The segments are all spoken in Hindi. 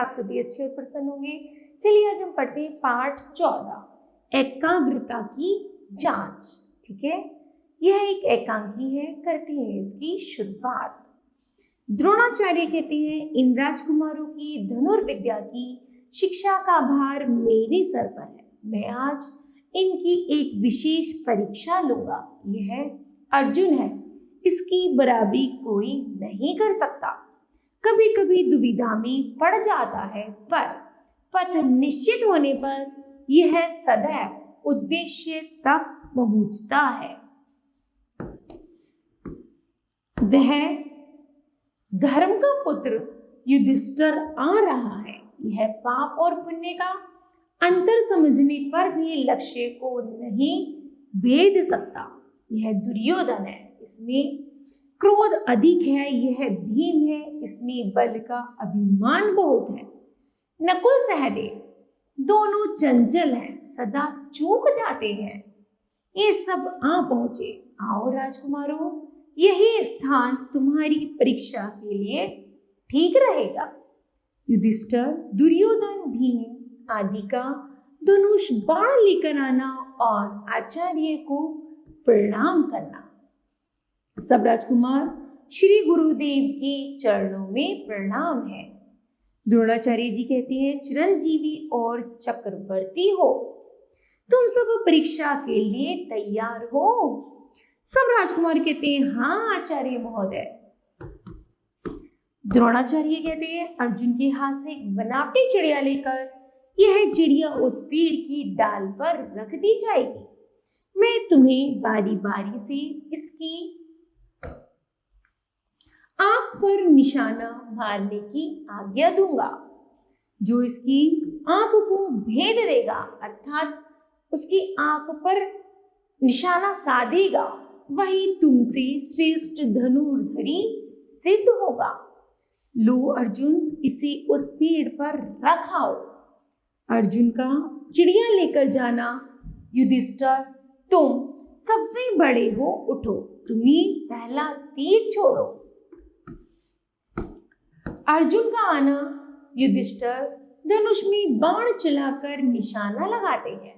आप सभी अच्छे और प्रसन्न होंगे। चलिए आज हम पढ़ते हैं पाठ 14, एकाग्रता की जांच। ठीक है, यह एक एकांकी है, करते हैं इसकी शुरुआत। द्रोणाचार्य कहते हैं, इन राजकुमारों की धनुर्विद्या की शिक्षा का भार मेरे सर पर है। मैं आज इनकी एक विशेष परीक्षा लूंगा। यह अर्जुन है, इसकी बराबरी कोई नहीं कर सकता। कभी कभी दुविधा में पड़ जाता है, पर पथ निश्चित होने पर यह सदैव उद्देश्य तक पहुंचता है। वह धर्म का पुत्र युधिष्ठिर आ रहा है। यह पाप और पुण्य का अंतर समझने पर भी लक्ष्य को नहीं भेद सकता। यह दुर्योधन है, इसमें क्रोध अधिक है। यह भीम है, इसमें बल का अभिमान बहुत है। नकुल सहदेव दोनों चंचल हैं, सदा चूक जाते हैं। ये सब आ पहुंचे। आओ राजकुमारों, यही स्थान तुम्हारी परीक्षा के लिए ठीक रहेगा। युधिष्ठिर, दुर्योधन, भीम आदि का धनुष बाण लेकर आना और आचार्य को प्रणाम करना। सब राजकुमार श्री गुरुदेव के चरणों में प्रणाम है। द्रोणाचार्य जी कहते हैं, चिरंजीवी और चक्रवर्ती हो, तुम सब परीक्षा के लिए तैयार हो? सब राजकुमार कहते हैं, हाँ आचार्य महोदय। द्रोणाचार्य कहते हैं, अर्जुन के हाथ से एक बनावटी चिड़िया लेकर यह चिड़िया उस पेड़ की डाल पर रख दी जाएगी। मैं तुम्हें बारी बारी से इसकी आंख पर निशाना मारने की आज्ञा दूंगा। जो इसकी आंख को भेद देगा, अर्थात उसकी आंख पर निशाना साधेगा, वही तुमसे श्रेष्ठ धनुर्धरी सिद्ध होगा। लो अर्जुन, इसे उस पेड़ पर रखाओ। अर्जुन का चिड़िया लेकर जाना। युधिष्ठिर, तुम सबसे बड़े हो, उठो, तुम्हें पहला तीर छोड़ो। अर्जुन का आना। युधिष्ठिर धनुष में बाण चलाकर निशाना लगाते हैं।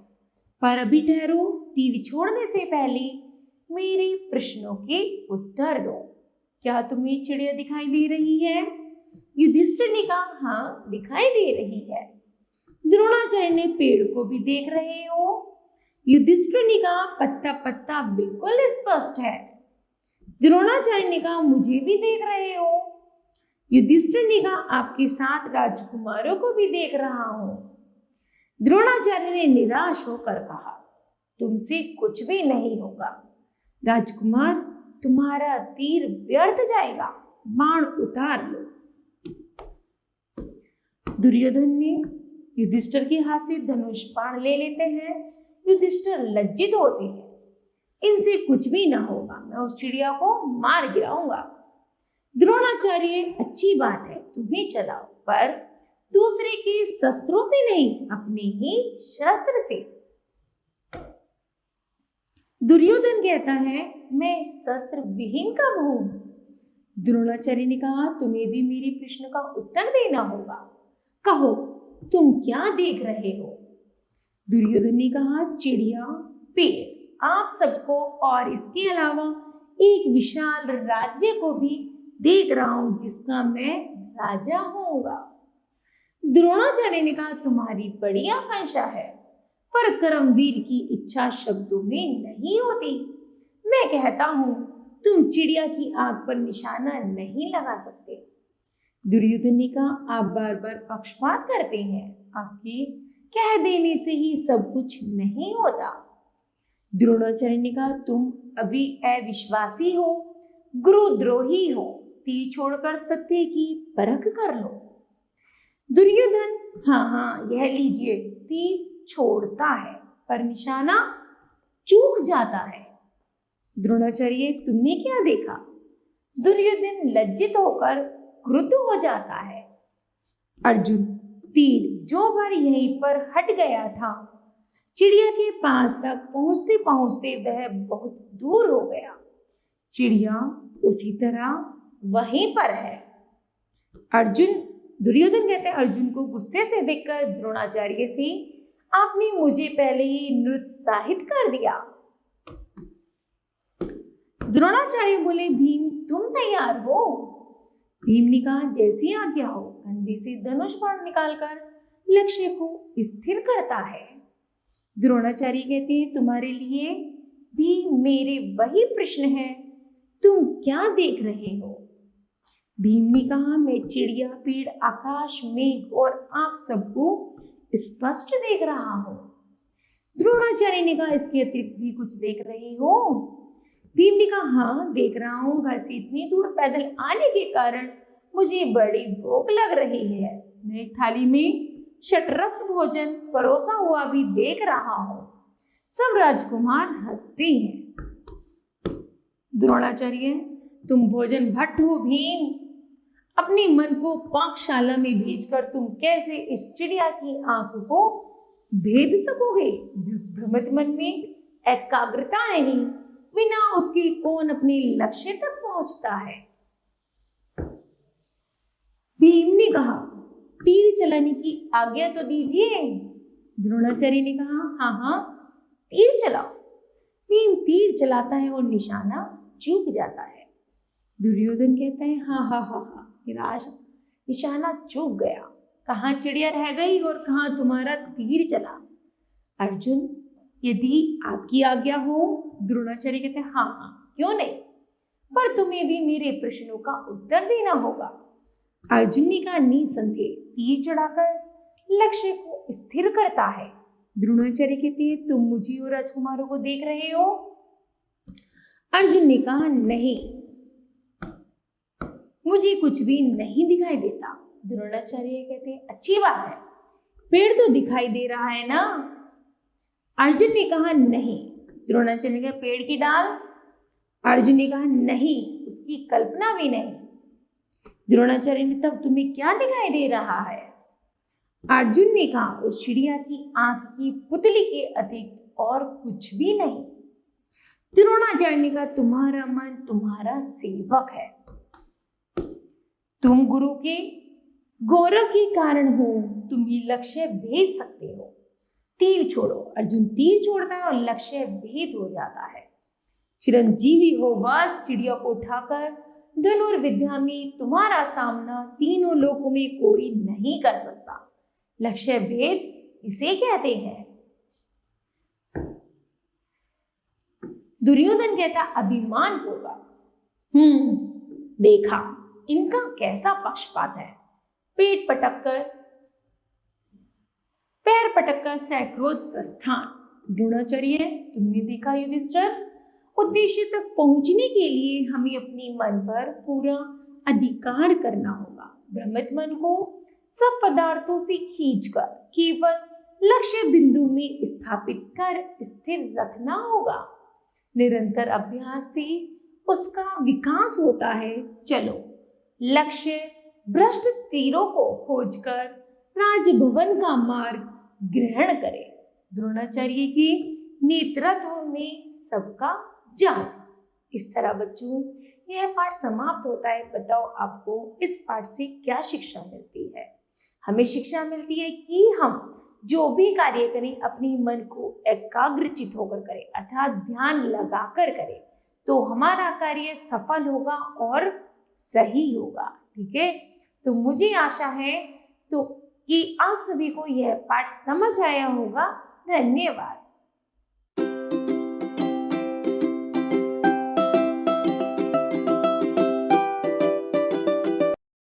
पर अभी ठहरो, तीर छोड़ने से पहले मेरे प्रश्नों के उत्तर दो। क्या तुम्हें चिड़िया दिखाई दे रही है? युधिष्ठिर ने कहा, हाँ दिखाई दे रही है। द्रोणाचार्य ने, पेड़ को भी देख रहे हो? युधिष्ठिर ने कहा, पत्ता पत्ता बिल्कुल स्पष्ट है। द्रोणाचार्य ने कहा, मुझे भी देख रहे हो? युधिष्ठिर ने कहा, आपके साथ राजकुमारों को भी देख रहा हूं। द्रोणाचार्य ने निराश होकर कहा, तुमसे कुछ भी नहीं होगा राजकुमार, तुम्हारा तीर व्यर्थ जाएगा, बाण उतार लो। दुर्योधन ने युधिष्ठिर के हाथ से धनुष बाण ले लेते हैं। युधिष्ठिर लज्जित होते हैं, इनसे कुछ भी ना होगा, मैं उस चिड़िया को मार गिराऊंगा। द्रोणाचार्य, अच्छी बात है, तुम्हें चलाओ, पर दूसरे के शस्त्रों से नहीं, अपने ही शस्त्र से। दुर्योधन कहता है, मैं शस्त्र विहीन कब हूं? द्रोणाचार्य ने कहा, तुम्हें भी मेरे प्रश्न का उत्तर देना होगा। कहो, तुम क्या देख रहे हो? दुर्योधन ने कहा, चिड़िया, पेड़, आप सबको और इसके अलावा एक विशाल राज्य को भी देख रहा हूं, जिसका मैं राजा होऊंगा। द्रोणाचार्य ने कहा, तुम्हारी बड़ी आकांक्षा है, पर कर्मवीर की इच्छा शब्दों में नहीं होती। मैं कहता हूं, तुम चिड़िया की आंख पर निशाना नहीं लगा सकते। दुर्योधन ने कहा, आप बार बार पक्षपात करते हैं, आपके कह देने से ही सब कुछ नहीं होता। द्रोणाचार्य ने कहा, तुम अभी अविश्वासी हो, गुरुद्रोही हो, तीर छोड़कर सत्य की परख कर लो। दुर्योधन, हाँ, यह लीजिए, तीर छोड़ता है पर निशाना चूक जाता है। द्रोणाचार्य, तुमने क्या देखा? दुर्योधन लज्जित होकर क्रुद्ध हो जाता है। अर्जुन, तीर जो बार यहीं पर हट गया था, चिड़िया के पास तक पहुंचते पहुंचते वह बहुत दूर हो गया। चिड़िया उसी तरह वहीं पर है। अर्जुन, दुर्योधन कहते हैं अर्जुन को गुस्से से देखकर द्रोणाचार्य से, आपने मुझे पहले ही निरुत्साहित कर दिया। द्रोणाचार्य बोले, भीम तुम तैयार हो? भीम ने कहा, जैसी आज्ञा हो। कंधे से धनुष बाण निकालकर लक्ष्य को स्थिर करता है। द्रोणाचार्य कहते हैं, तुम्हारे लिए भी मेरे वही प्रश्न है, तुम क्या देख रहे हो? भीम ने कहा, मैं चिड़िया, पेड़, आकाश, मेघ और आप सबको स्पष्ट देख रहा हूं। द्रोणाचार्य ने कहा, इसके अतिरिक्त भी कुछ देख रहे हो? भीम ने कहा, हाँ देख रहा हूं। घर से इतनी दूर पैदल आने के कारण मुझे बड़ी भूख लग रही है। मैं एक थाली में षटरस भोजन परोसा हुआ भी देख रहा हूं। सब राजकुमार हंसते हैं। द्रोणाचार्य, तुम भोजन भट्ट हो भीम। अपने मन को पाकशाला में भेजकर तुम कैसे इस चिड़िया की आंख को भेद सकोगे, जिस भ्रमित मन में एकाग्रता नहीं, बिना उसके कौन अपने लक्ष्य तक पहुंचता है? भीम ने कहा, तीर चलाने की आज्ञा तो दीजिए। द्रोणाचार्य ने कहा, हाँ हाँ तीर चलाओ। भीम तीर चलाता है और निशाना चूक जाता है। दुर्योधन कहता है, हाँ हाँ हाँ हाँ निराश, निशाना चूक गया। कहाँ चिड़िया रह गई और कहाँ तुम्हारा तीर चला। अर्जुन, यदि आपकी आज्ञा हो। द्रोणाचार्य कहते हैं, हाँ हाँ क्यों नहीं, पर तुम्हें भी मेरे प्रश्नों का उत्तर देना होगा। अर्जुन ने कहा, निसंदेह। तीर चढ़ाकर लक्ष्य को स्थिर करता है। द्रोणाचार्य कहते हैं, तुम मुझे और राजकुमारों को देख रहे हो? अर्जुन ने कहा, नहीं, मुझे कुछ भी नहीं दिखाई देता। द्रोणाचार्य कहते हैं, अच्छी बात है, पेड़ तो दिखाई दे रहा है ना? अर्जुन ने कहा, नहीं। द्रोणाचार्य ने कहा, पेड़ की डाल? अर्जुन ने कहा, नहीं, उसकी कल्पना भी नहीं। द्रोणाचार्य ने, तब तुम्हें क्या दिखाई दे रहा है? अर्जुन ने कहा, उस चिड़िया की आंख की पुतली के अतिरिक्त और कुछ भी नहीं। द्रोणाचार्य ने कहा, तुम्हारा मन तुम्हारा सेवक है, तुम गुरु के गौरव के कारण हो, तुम ही लक्ष्य भेद सकते हो। तीर छोड़ो। अर्जुन तीर छोड़ता है और लक्ष्य भेद हो जाता है। चिरंजीवी हो बस, चिड़िया को उठाकर धनुर्विद्या में तुम्हारा सामना तीनों लोकों में कोई नहीं कर सकता। लक्ष्य भेद इसे कहते हैं। दुर्योधन कहता, अभिमान होगा। देखा इनका कैसा पक्षपात है। पेट पटककर, पैर पटककर सैक्रोध प्रस्थान। द्रोणाचार्य, तुमने देखा युधिष्ठिर, उद्देश्य तक पहुंचने के लिए हमें अपने मन पर पूरा अधिकार करना होगा। भ्रमित मन को सब पदार्थों से खींचकर केवल लक्ष्य बिंदु में स्थापित कर स्थिर रखना होगा। निरंतर अभ्यास से उसका विकास होता है। चलो लक्ष्य भ्रष्ट तीरों को खोजकर राजभवन का मार्ग ग्रहण करें। द्रोणाचार्य के नेतृत्व में सबका जय। इस तरह बच्चों यह पाठ समाप्त होता है। बताओ आपको इस पाठ से क्या शिक्षा मिलती है? हमें शिक्षा मिलती है कि हम जो भी कार्य करें अपने मन को एकाग्रचित होकर करें, अर्थात ध्यान लगाकर करें, तो हमारा कार्य सफल होगा और सही होगा। ठीक है, तो मुझे आशा है कि आप सभी को यह पाठ समझ आया होगा। धन्यवाद।